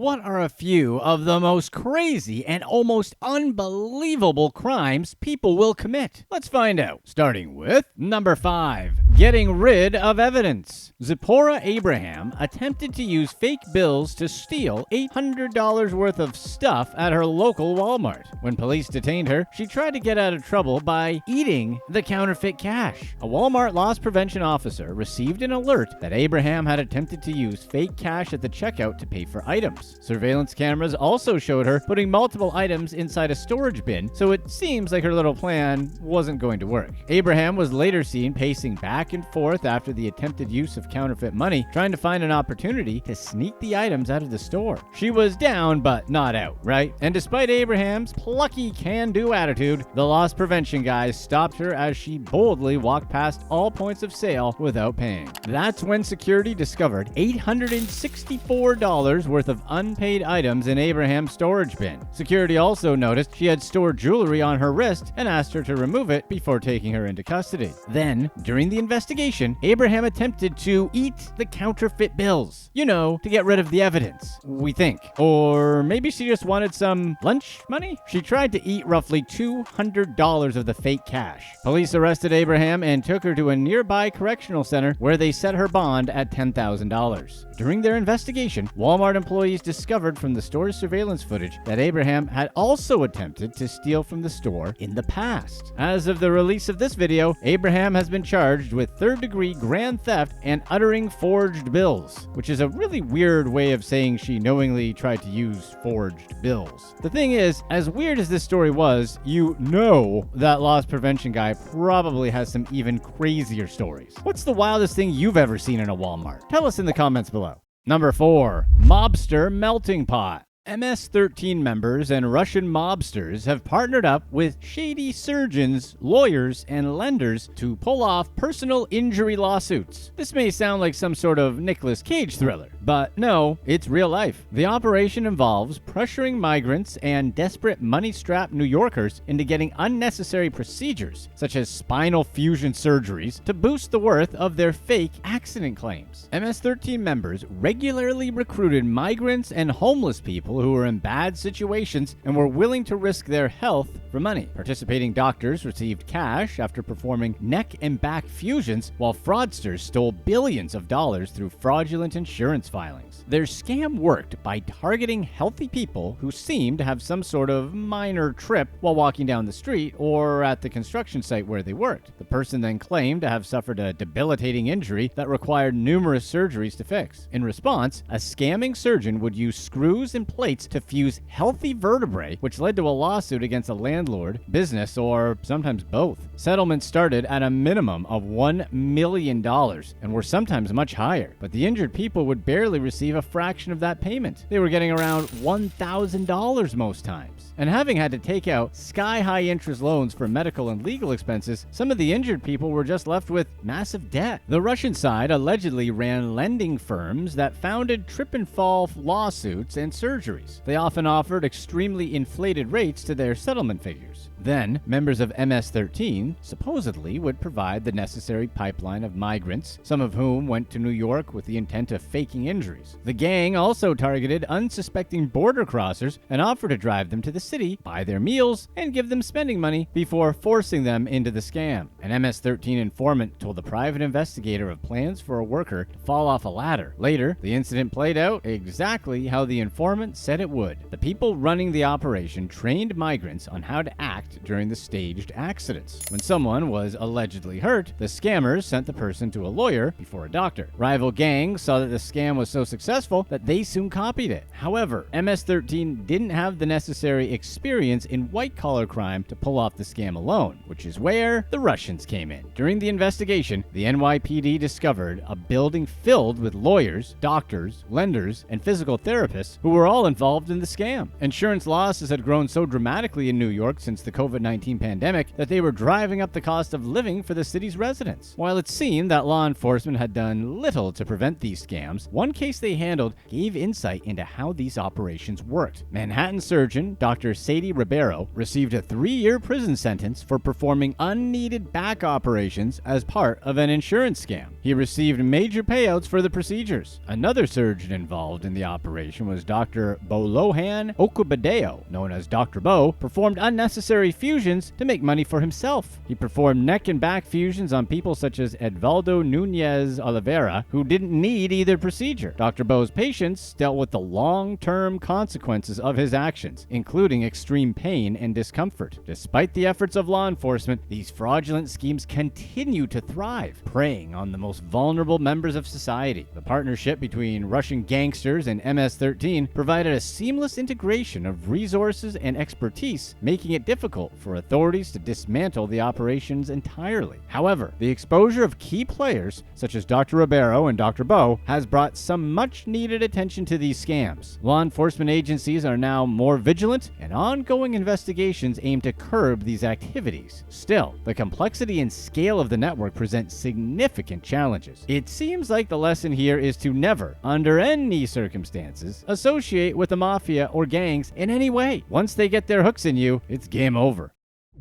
What are a few of the most crazy and almost unbelievable crimes people will commit? Let's find out. Starting with number 5. Getting rid of evidence. Zipporah Abraham attempted to use fake bills to steal $800 worth of stuff at her local Walmart. When police detained her, she tried to get out of trouble by eating the counterfeit cash. A Walmart loss prevention officer received an alert that Abraham had attempted to use fake cash at the checkout to pay for items. Surveillance cameras also showed her putting multiple items inside a storage bin, so it seems like her little plan wasn't going to work. Abraham was later seen pacing back and forth after the attempted use of counterfeit money, trying to find an opportunity to sneak the items out of the store. She was down, but not out, right? And despite Abraham's plucky can-do attitude, the loss prevention guys stopped her as she boldly walked past all points of sale without paying. That's when security discovered $864 worth of unpaid items in Abraham's storage bin. Security also noticed she had stored jewelry on her wrist and asked her to remove it before taking her into custody. Then, during the investigation, Abraham attempted to eat the counterfeit bills. You know, to get rid of the evidence, we think. Or maybe she just wanted some lunch money? She tried to eat roughly $200 of the fake cash. Police arrested Abraham and took her to a nearby correctional center where they set her bond at $10,000. During their investigation, Walmart employees discovered from the store's surveillance footage that Abraham had also attempted to steal from the store in the past. As of the release of this video, Abraham has been charged with third-degree grand theft and uttering forged bills, which is a really weird way of saying she knowingly tried to use forged bills. The thing is, as weird as this story was, you know that loss prevention guy probably has some even crazier stories. What's the wildest thing you've ever seen in a Walmart? Tell us in the comments below. Number 4. Mobster Melting Pot. MS-13 members and Russian mobsters have partnered up with shady surgeons, lawyers, and lenders to pull off personal injury lawsuits. This may sound like some sort of Nicolas Cage thriller, but no, it's real life. The operation involves pressuring migrants and desperate money-strapped New Yorkers into getting unnecessary procedures, such as spinal fusion surgeries, to boost the worth of their fake accident claims. MS-13 members regularly recruited migrants and homeless people who were in bad situations and were willing to risk their health for money. Participating doctors received cash after performing neck and back fusions, while fraudsters stole billions of dollars through fraudulent insurance filings. Their scam worked by targeting healthy people who seemed to have some sort of minor trip while walking down the street or at the construction site where they worked. The person then claimed to have suffered a debilitating injury that required numerous surgeries to fix. In response, a scamming surgeon would use screws and plates to fuse healthy vertebrae, which led to a lawsuit against a landlord, business, or sometimes both. Settlements started at a minimum of $1 million and were sometimes much higher, but the injured people would barely receive a fraction of that payment. They were getting around $1,000 most times. And having had to take out sky-high interest loans for medical and legal expenses, some of the injured people were just left with massive debt. The Russian side allegedly ran lending firms that founded trip-and-fall lawsuits and surgeries. They often offered extremely inflated rates to their settlement figures. Then, members of MS-13 supposedly would provide the necessary pipeline of migrants, some of whom went to New York with the intent of faking injuries. The gang also targeted unsuspecting border crossers and offered to drive them to the city, buy their meals, and give them spending money before forcing them into the scam. An MS-13 informant told the private investigator of plans for a worker to fall off a ladder. Later, the incident played out exactly how the informant said it would. The people running the operation trained migrants on how to act during the staged accidents. When someone was allegedly hurt, the scammers sent the person to a lawyer before a doctor. Rival gangs saw that the scam was so successful that they soon copied it. However, MS-13 didn't have the necessary experience in white-collar crime to pull off the scam alone, which is where the Russians came in. During the investigation, the NYPD discovered a building filled with lawyers, doctors, lenders, and physical therapists who were all involved in the scam. Insurance losses had grown so dramatically in New York since the COVID-19 pandemic that they were driving up the cost of living for the city's residents. While it seemed that law enforcement had done little to prevent these scams, one case they handled gave insight into how these operations worked. Manhattan surgeon Dr. Sadie Ribeiro received a 3-year prison sentence for performing unneeded back operations as part of an insurance scam. He received major payouts for the procedures. Another surgeon involved in the operation was Dr. Bolohan Okubadeo, known as Dr. Bo, performed unnecessary fusions to make money for himself. He performed neck and back fusions on people such as Edvaldo Nunez Oliveira, who didn't need either procedure. Dr. Bo's patients dealt with the long-term consequences of his actions, including extreme pain and discomfort. Despite the efforts of law enforcement, these fraudulent schemes continue to thrive, preying on the most vulnerable members of society. The partnership between Russian gangsters and MS-13 provided a seamless integration of resources and expertise, making it difficult for authorities to dismantle the operations entirely. However, the exposure of key players such as Dr. Ribeiro and Dr. Bo has brought some much-needed attention to these scams. Law enforcement agencies are now more vigilant, and ongoing investigations aim to curb these activities. Still, the complexity and scale of the network present significant challenges. It seems like the lesson here is to never, under any circumstances, associate with the mafia or gangs in any way. Once they get their hooks in you, it's game over.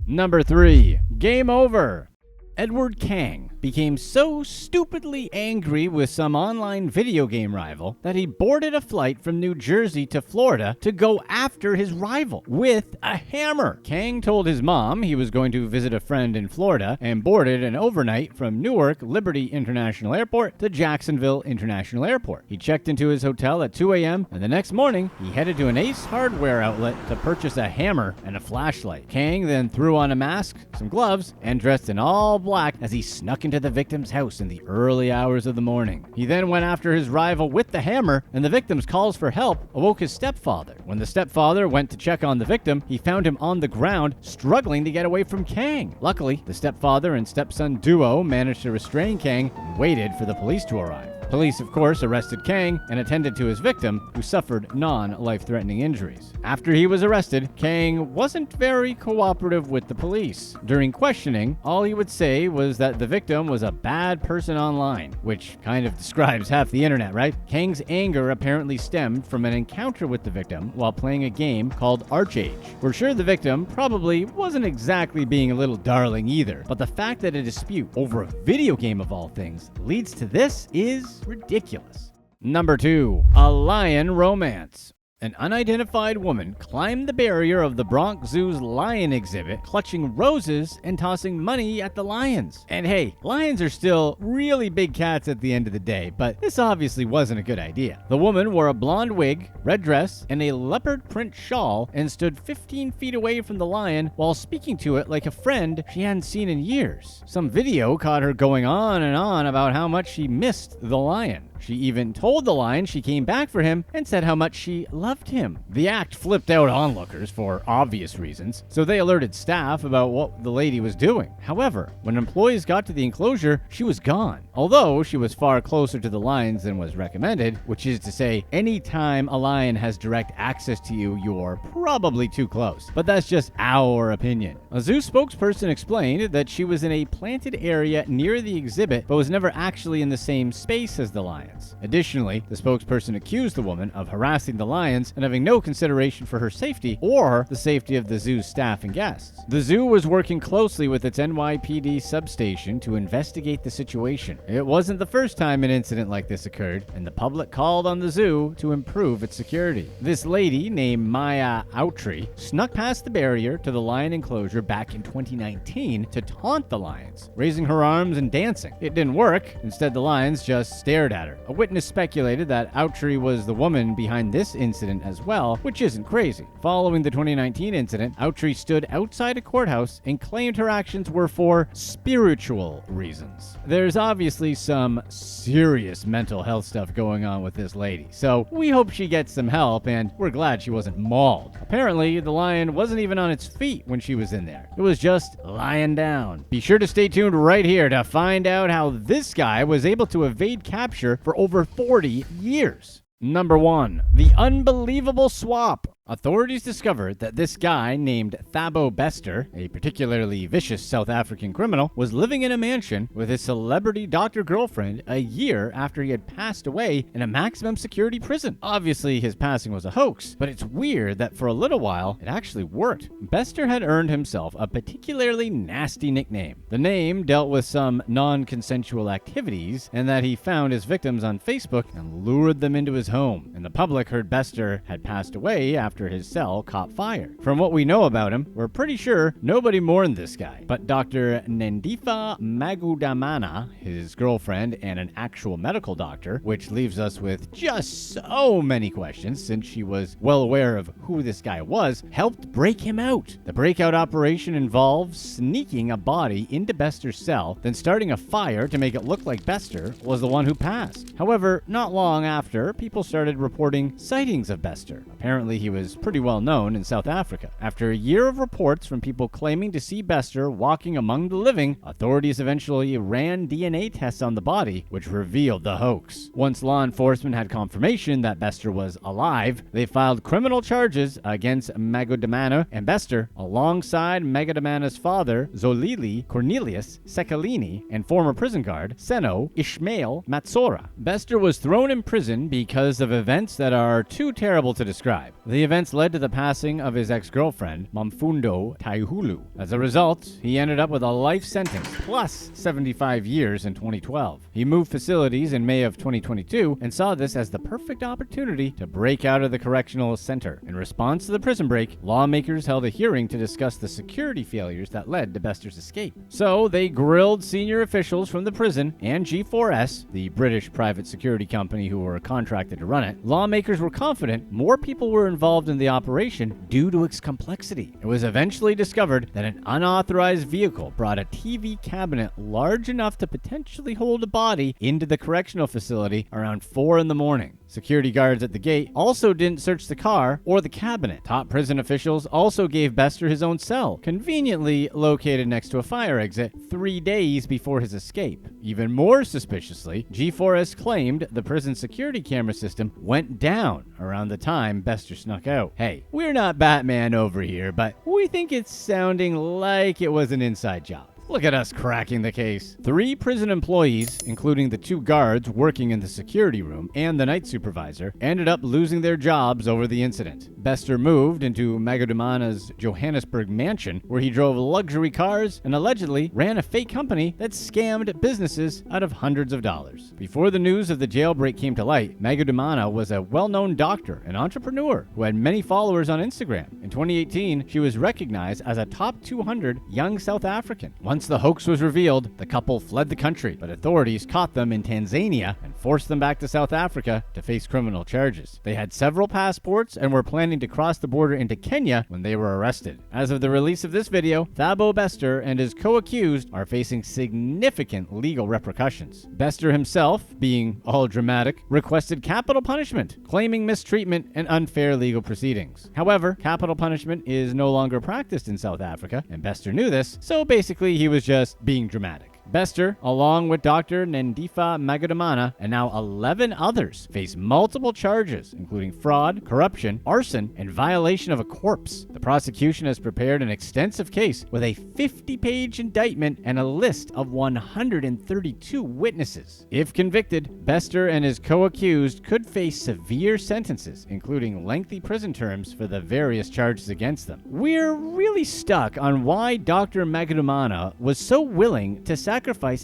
Number 3. Game over. Edward Kang became so stupidly angry with some online video game rival that he boarded a flight from New Jersey to Florida to go after his rival with a hammer. Kang told his mom he was going to visit a friend in Florida and boarded an overnight from Newark Liberty International Airport to Jacksonville International Airport. He checked into his hotel at 2 a.m. and the next morning he headed to an Ace Hardware outlet to purchase a hammer and a flashlight. Kang then threw on a mask, some gloves, and dressed in all black as he snuck into the victim's house in the early hours of the morning. He then went after his rival with the hammer, and the victim's calls for help awoke his stepfather. When the stepfather went to check on the victim, he found him on the ground, struggling to get away from Kang. Luckily, the stepfather and stepson duo managed to restrain Kang and waited for the police to arrive. Police, of course, arrested Kang and attended to his victim, who suffered non-life-threatening injuries. After he was arrested, Kang wasn't very cooperative with the police. During questioning, all he would say was that the victim was a bad person online, which kind of describes half the internet, right? Kang's anger apparently stemmed from an encounter with the victim while playing a game called Archage. We're sure the victim probably wasn't exactly being a little darling either, but the fact that a dispute over a video game of all things leads to this is ridiculous. Number 2. A lion romance. An unidentified woman climbed the barrier of the Bronx Zoo's lion exhibit, clutching roses and tossing money at the lions. And hey, lions are still really big cats at the end of the day, but this obviously wasn't a good idea. The woman wore a blonde wig, red dress, and a leopard print shawl and stood 15 feet away from the lion while speaking to it like a friend she hadn't seen in years. Some video caught her going on and on about how much she missed the lion. She even told the lion she came back for him and said how much she loved him. The act flipped out onlookers for obvious reasons, so they alerted staff about what the lady was doing. However, when employees got to the enclosure, she was gone. Although she was far closer to the lions than was recommended, which is to say, anytime a lion has direct access to you, you're probably too close. But that's just our opinion. A zoo spokesperson explained that she was in a planted area near the exhibit, but was never actually in the same space as the lion. Additionally, the spokesperson accused the woman of harassing the lions and having no consideration for her safety or the safety of the zoo's staff and guests. The zoo was working closely with its NYPD substation to investigate the situation. It wasn't the first time an incident like this occurred, and the public called on the zoo to improve its security. This lady, named Maya Autry, snuck past the barrier to the lion enclosure back in 2019 to taunt the lions, raising her arms and dancing. It didn't work. Instead, the lions just stared at her. A witness speculated that Autry was the woman behind this incident as well, which isn't crazy. Following the 2019 incident, Autry stood outside a courthouse and claimed her actions were for spiritual reasons. There's obviously some serious mental health stuff going on with this lady, so we hope she gets some help, and we're glad she wasn't mauled. Apparently, the lion wasn't even on its feet when she was in there. It was just lying down. Be sure to stay tuned right here to find out how this guy was able to evade capture for over 40 years. Number 1. The unbelievable swap. Authorities discovered that this guy named Thabo Bester, a particularly vicious South African criminal, was living in a mansion with his celebrity doctor girlfriend a year after he had passed away in a maximum security prison. Obviously, his passing was a hoax, but it's weird that for a little while, it actually worked. Bester had earned himself a particularly nasty nickname. The name dealt with some non-consensual activities, and that he found his victims on Facebook and lured them into his home. And the public heard Bester had passed away after his cell caught fire. From what we know about him, we're pretty sure nobody mourned this guy. But Dr. Nendifa Magudamana, his girlfriend and an actual medical doctor, which leaves us with just so many questions since she was well aware of who this guy was, helped break him out. The breakout operation involved sneaking a body into Bester's cell, then starting a fire to make it look like Bester was the one who passed. However, not long after, people started reporting sightings of Bester. Apparently, he was pretty well known in South Africa. After a year of reports from people claiming to see Bester walking among the living, authorities eventually ran DNA tests on the body, which revealed the hoax. Once law enforcement had confirmation that Bester was alive, they filed criminal charges against Magudamana and Bester, alongside Magudamana's father, Zolili Cornelius Sekalini, and former prison guard, Seno Ishmael Matsora. Bester was thrown in prison because of events that are too terrible to describe. The events led to the passing of his ex-girlfriend, Mamfundo Taihulu. As a result, he ended up with a life sentence, plus 75 years in 2012. He moved facilities in May of 2022 and saw this as the perfect opportunity to break out of the correctional center. In response to the prison break, lawmakers held a hearing to discuss the security failures that led to Bester's escape. So they grilled senior officials from the prison and G4S, the British private security company who were contracted to run it. Lawmakers were confident more people were involved in the operation due to its complexity. It was eventually discovered that an unauthorized vehicle brought a TV cabinet large enough to potentially hold a body into the correctional facility around 4 in the morning. Security guards at the gate also didn't search the car or the cabinet. Top prison officials also gave Bester his own cell, conveniently located next to a fire exit 3 days before his escape. Even more suspiciously, G4S claimed the prison security camera system went down around the time Bester snuck out. Hey, we're not Batman over here, but we think it's sounding like it was an inside job. Look at us cracking the case. 3 prison employees, including the 2 guards working in the security room and the night supervisor, ended up losing their jobs over the incident. Bester moved into Magudamana's Johannesburg mansion, where he drove luxury cars and allegedly ran a fake company that scammed businesses out of hundreds of dollars. Before the news of the jailbreak came to light, Magudamana was a well-known doctor and entrepreneur who had many followers on Instagram. In 2018, she was recognized as a top 200 young South African. Once the hoax was revealed, the couple fled the country, but authorities caught them in Tanzania and forced them back to South Africa to face criminal charges. They had several passports and were planning to cross the border into Kenya when they were arrested. As of the release of this video, Thabo Bester and his co-accused are facing significant legal repercussions. Bester himself, being all dramatic, requested capital punishment, claiming mistreatment and unfair legal proceedings. However, capital punishment is no longer practiced in South Africa, and Bester knew this, so basically he was just being dramatic. Bester, along with Dr. Nendifa Magudamana and now 11 others, face multiple charges, including fraud, corruption, arson, and violation of a corpse. The prosecution has prepared an extensive case with a 50-page indictment and a list of 132 witnesses. If convicted, Bester and his co-accused could face severe sentences, including lengthy prison terms for the various charges against them. We're really stuck on why Dr. Magudamana was so willing to sacrifice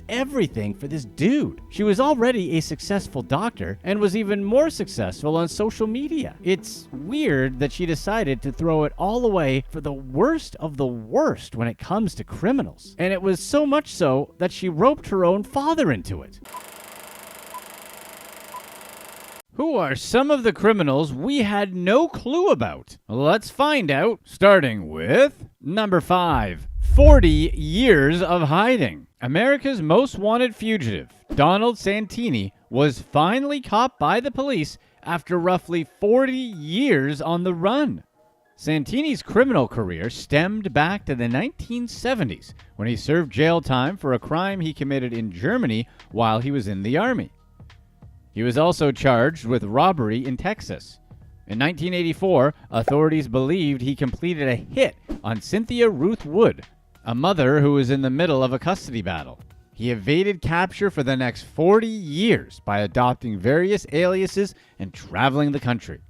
everything for this dude. She was already a successful doctor and was even more successful on social media. It's weird that she decided to throw it all away for the worst of the worst when it comes to criminals. And it was so much so that she roped her own father into it. Who are some of the criminals we had no clue about? Let's find out, starting with number 5. 40 years of hiding. America's most wanted fugitive, Donald Santini, was finally caught by the police after roughly 40 years on the run. Santini's criminal career stemmed back to the 1970s when he served jail time for a crime he committed in Germany while he was in the army. He was also charged with robbery in Texas. In 1984, authorities believed he completed a hit on Cynthia Ruth Wood, a mother who was in the middle of a custody battle. He evaded capture for the next 40 years by adopting various aliases and traveling the country.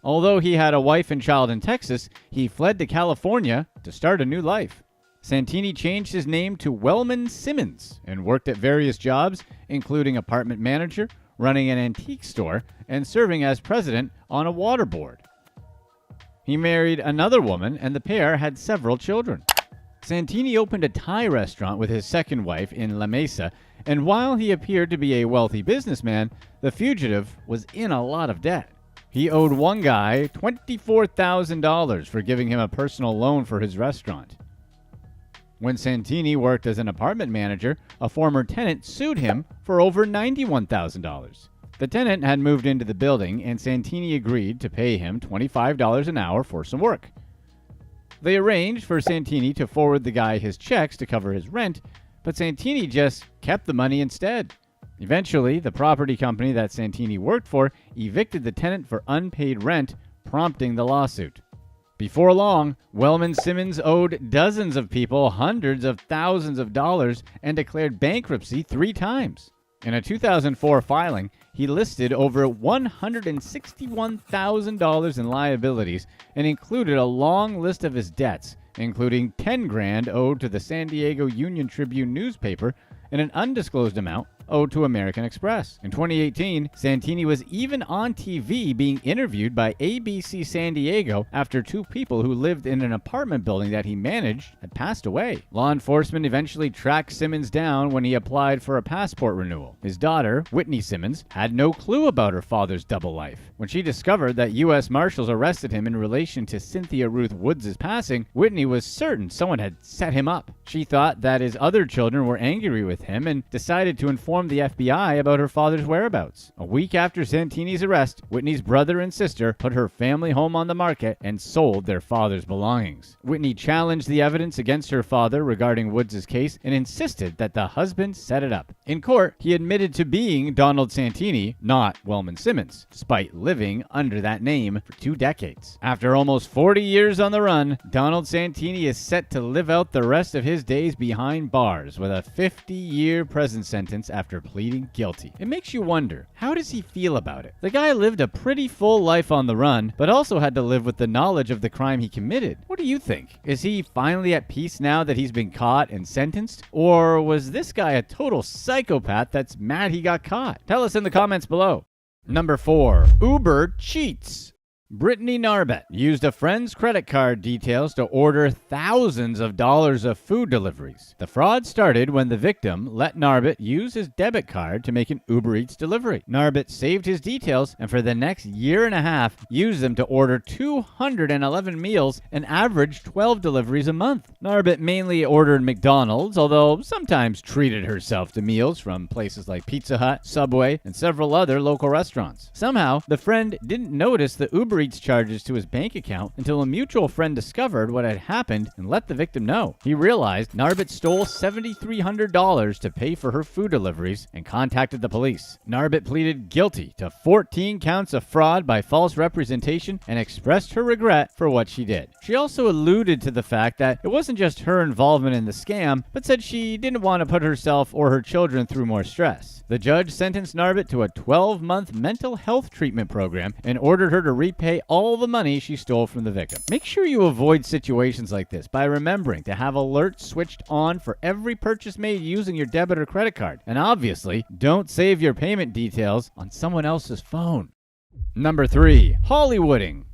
Although he had a wife and child in Texas, he fled to California to start a new life. Santini changed his name to Wellman Simmons and worked at various jobs, including apartment manager, running an antique store, and serving as president on a water board. He married another woman, and the pair had several children. Santini opened a Thai restaurant with his second wife in La Mesa, and while he appeared to be a wealthy businessman, the fugitive was in a lot of debt. He owed one guy $24,000 for giving him a personal loan for his restaurant. When Santini worked as an apartment manager, a former tenant sued him for over $91,000. The tenant had moved into the building, and Santini agreed to pay him $25 an hour for some work. They arranged for Santini to forward the guy his checks to cover his rent, but Santini just kept the money instead. Eventually, the property company that Santini worked for evicted the tenant for unpaid rent, prompting the lawsuit. Before long, Wellman Simmons owed dozens of people hundreds of thousands of dollars and declared bankruptcy 3 times. In a 2004 filing, he listed over $161,000 in liabilities and included a long list of his debts, including $10,000 owed to the San Diego Union Tribune newspaper and an undisclosed amount owed to American Express. In 2018, Santini was even on TV being interviewed by ABC San Diego after 2 people who lived in an apartment building that he managed had passed away. Law enforcement eventually tracked Simmons down when he applied for a passport renewal. His daughter, Whitney Simmons, had no clue about her father's double life. When she discovered that U.S. Marshals arrested him in relation to Cynthia Ruth Woods' passing, Whitney was certain someone had set him up. She thought that his other children were angry with him and decided to inform the FBI about her father's whereabouts. A week after Santini's arrest, Whitney's brother and sister put her family home on the market and sold their father's belongings. Whitney challenged the evidence against her father regarding Woods' case and insisted that the husband set it up. In court, he admitted to being Donald Santini, not Wellman Simmons, despite living under that name for 2 decades. After almost 40 years on the run, Donald Santini is set to live out the rest of his days behind bars with a 50-year prison sentence after pleading guilty. It makes you wonder, how does he feel about it? The guy lived a pretty full life on the run, but also had to live with the knowledge of the crime he committed. What do you think? Is he finally at peace now that he's been caught and sentenced? Or was this guy a total psychopath that's mad he got caught? Tell us in the comments below. Number 4. Uber cheats. Brittany Narbett used a friend's credit card details to order thousands of dollars of food deliveries. The fraud started when the victim let Narbett use his debit card to make an Uber Eats delivery. Narbett saved his details and for the next year and a half used them to order 211 meals and averaged 12 deliveries a month. Narbett mainly ordered McDonald's, although sometimes treated herself to meals from places like Pizza Hut, Subway, and several other local restaurants. Somehow, the friend didn't notice the Uber Eats charges to his bank account until a mutual friend discovered what had happened and let the victim know. He realized Narbett stole $7,300 to pay for her food deliveries and contacted the police. Narbett pleaded guilty to 14 counts of fraud by false representation and expressed her regret for what she did. She also alluded to the fact that it wasn't just her involvement in the scam, but said she didn't want to put herself or her children through more stress. The judge sentenced Narbett to a 12-month mental health treatment program and ordered her to repay all the money she stole from the victim. Make sure you avoid situations like this by remembering to have alerts switched on for every purchase made using your debit or credit card. And obviously, don't save your payment details on someone else's phone. Number 3. Hollywooding.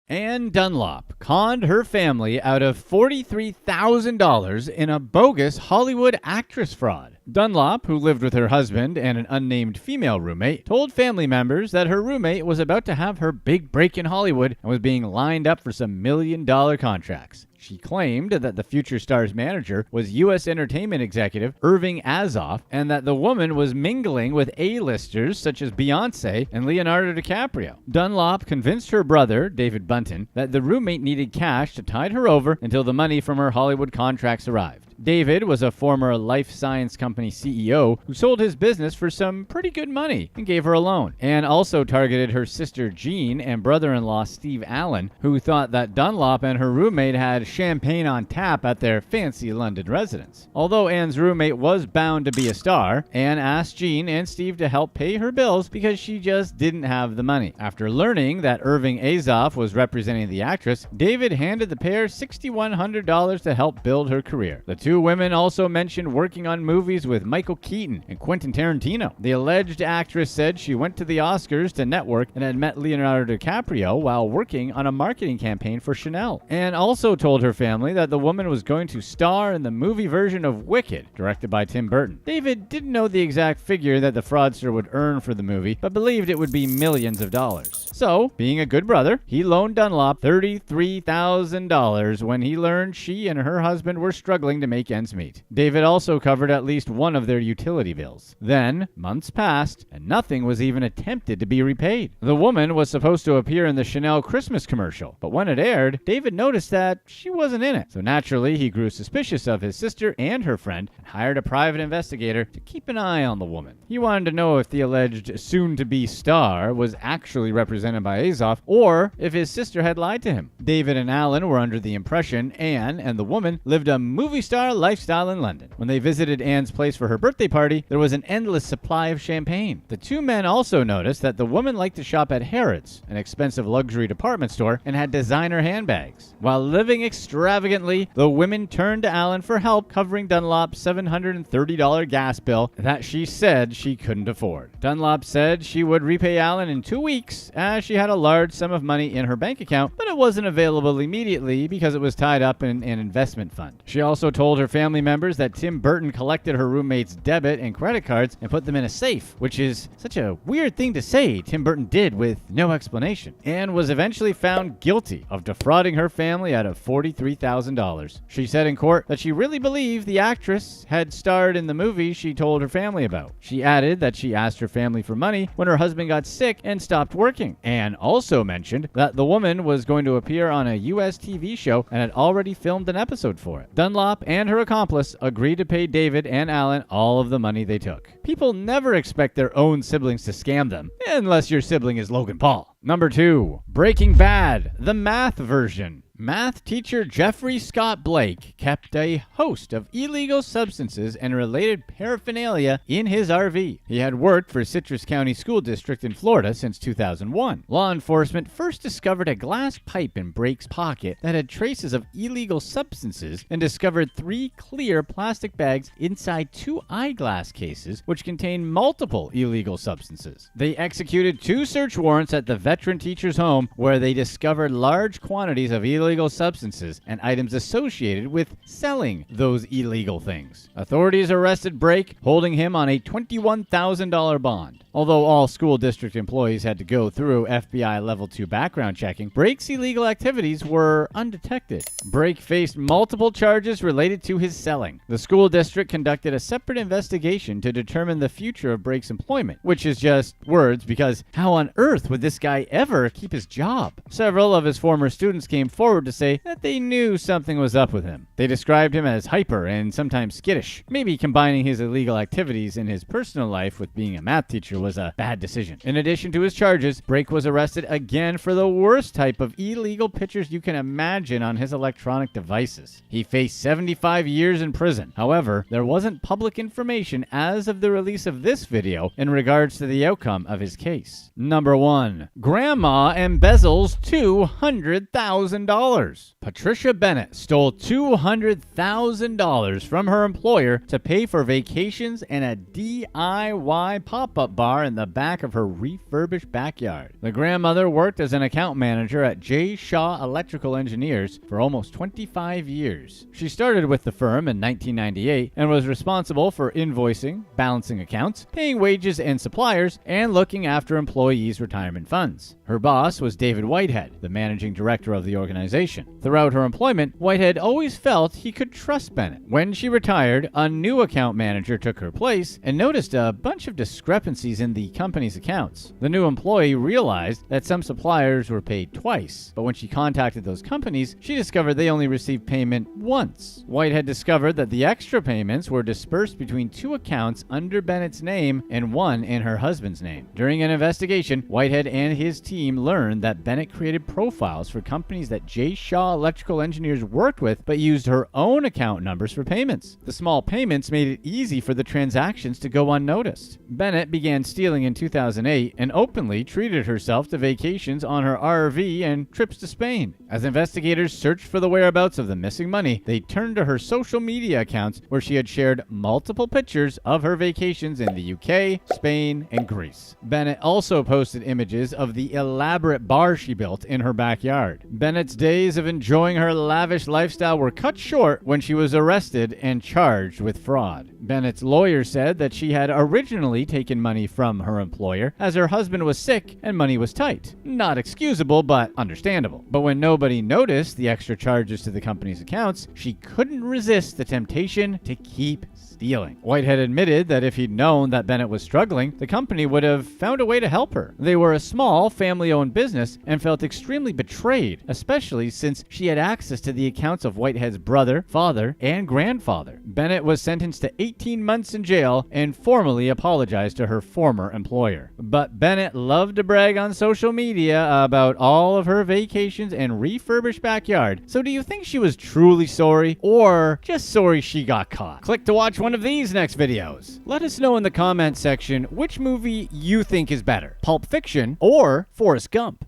Ann Dunlop conned her family out of $43,000 in a bogus Hollywood actress fraud. Dunlop, who lived with her husband and an unnamed female roommate, told family members that her roommate was about to have her big break in Hollywood and was being lined up for some $1 million contracts. She claimed that the future star's manager was U.S. entertainment executive Irving Azoff, and that the woman was mingling with A-listers such as Beyonce and Leonardo DiCaprio. Dunlop convinced her brother, David Bunton, that the roommate needed cash to tide her over until the money from her Hollywood contracts arrived. David was a former life science company CEO who sold his business for some pretty good money and gave her a loan. Anne also targeted her sister Jean and brother-in-law Steve Allen, who thought that Dunlop and her roommate had champagne on tap at their fancy London residence. Although Anne's roommate was bound to be a star, Anne asked Jean and Steve to help pay her bills because she just didn't have the money. After learning that Irving Azoff was representing the actress, David handed the pair $6,100 to help build her career. The two women also mentioned working on movies with Michael Keaton and Quentin Tarantino. The alleged actress said she went to the Oscars to network and had met Leonardo DiCaprio while working on a marketing campaign for Chanel. Anne also told her family that the woman was going to star in the movie version of Wicked, directed by Tim Burton. David didn't know the exact figure that the fraudster would earn for the movie, but believed it would be millions of dollars. So, being a good brother, he loaned Dunlop $33,000 when he learned she and her husband were struggling to make ends meet. David also covered at least one of their utility bills. Then, months passed, and nothing was even attempted to be repaid. The woman was supposed to appear in the Chanel Christmas commercial, but when it aired, David noticed that she wasn't in it. So naturally, he grew suspicious of his sister and her friend and hired a private investigator to keep an eye on the woman. He wanted to know if the alleged soon-to-be star was actually represented by Azoff, or if his sister had lied to him. David and Alan were under the impression Anne and the woman lived a movie star lifestyle in London. When they visited Anne's place for her birthday party, there was an endless supply of champagne. The two men also noticed that the woman liked to shop at Harrods, an expensive luxury department store, and had designer handbags. While living extravagantly, the women turned to Alan for help covering Dunlop's $730 gas bill that she said she couldn't afford. Dunlop said she would repay Alan in 2 weeks, as she had a large sum of money in her bank account, but it wasn't available immediately because it was tied up in an investment fund. She also told her family members that Tim Burton collected her roommate's debit and credit cards and put them in a safe, which is such a weird thing to say Tim Burton did with no explanation. Anne was eventually found guilty of defrauding her family out of $43,000. She said in court that she really believed the actress had starred in the movie she told her family about. She added that she asked her family for money when her husband got sick and stopped working. Anne also mentioned that the woman was going to appear on a U.S. TV show and had already filmed an episode for it. Dunlop and her accomplice agreed to pay David and Alan all of the money they took. People never expect their own siblings to scam them, unless your sibling is Logan Paul. Number 2. Breaking Bad, the math version. Math teacher Jeffrey Scott Blake kept a host of illegal substances and related paraphernalia in his RV. He had worked for Citrus County School District in Florida since 2001. Law enforcement first discovered a glass pipe in Blake's pocket that had traces of illegal substances and discovered 3 clear plastic bags inside 2 eyeglass cases which contained multiple illegal substances. They executed 2 search warrants at the veteran teacher's home where they discovered large quantities of illegal substances and items associated with selling those illegal things. Authorities arrested Blake, holding him on a $21,000 bond. Although all school district employees had to go through FBI Level 2 background checking, Blake's illegal activities were undetected. Blake faced multiple charges related to his selling. The school district conducted a separate investigation to determine the future of Blake's employment, which is just words because how on earth would this guy ever keep his job? Several of his former students came forward to say that they knew something was up with him. They described him as hyper and sometimes skittish. Maybe combining his illegal activities in his personal life with being a math teacher was a bad decision. In addition to his charges, Blake was arrested again for the worst type of illegal pictures you can imagine on his electronic devices. He faced 75 years in prison. However, there wasn't public information as of the release of this video in regards to the outcome of his case. Number 1. Grandma embezzles $200,000. Patricia Bennett stole $200,000 from her employer to pay for vacations and a DIY pop-up bar in the back of her refurbished backyard. The grandmother worked as an account manager at J. Shaw Electrical Engineers for almost 25 years. She started with the firm in 1998 and was responsible for invoicing, balancing accounts, paying wages and suppliers, and looking after employees' retirement funds. Her boss was David Whitehead, the managing director of the organization. organization. Throughout her employment, Whitehead always felt he could trust Bennett. When she retired, a new account manager took her place and noticed a bunch of discrepancies in the company's accounts. The new employee realized that some suppliers were paid twice, but when she contacted those companies, she discovered they only received payment once. Whitehead discovered that the extra payments were dispersed between two accounts under Bennett's name and one in her husband's name. During an investigation, Whitehead and his team learned that Bennett created profiles for companies that J. Shaw Electrical Engineers worked with, but used her own account numbers for payments. The small payments made it easy for the transactions to go unnoticed. Bennett began stealing in 2008 and openly treated herself to vacations on her RV and trips to Spain. As investigators searched for the whereabouts of the missing money, they turned to her social media accounts where she had shared multiple pictures of her vacations in the UK, Spain, and Greece. Bennett also posted images of the elaborate bar she built in her backyard. Bennett's days of enjoying her lavish lifestyle were cut short when she was arrested and charged with fraud. Bennett's lawyer said that she had originally taken money from her employer as her husband was sick and money was tight. Not excusable, but understandable. But when nobody noticed the extra charges to the company's accounts, she couldn't resist the temptation to keep stealing. Whitehead admitted that if he'd known that Bennett was struggling, the company would have found a way to help her. They were a small, family-owned business and felt extremely betrayed, especially since she had access to the accounts of Whitehead's brother, father, and grandfather. Bennett was sentenced to 18 months in jail and formally apologized to her former employer. But Bennett loved to brag on social media about all of her vacations and refurbished backyard. So do you think she was truly sorry, or just sorry she got caught? Click to watch one of these next videos. Let us know in the comment section which movie you think is better, Pulp Fiction or Forrest Gump.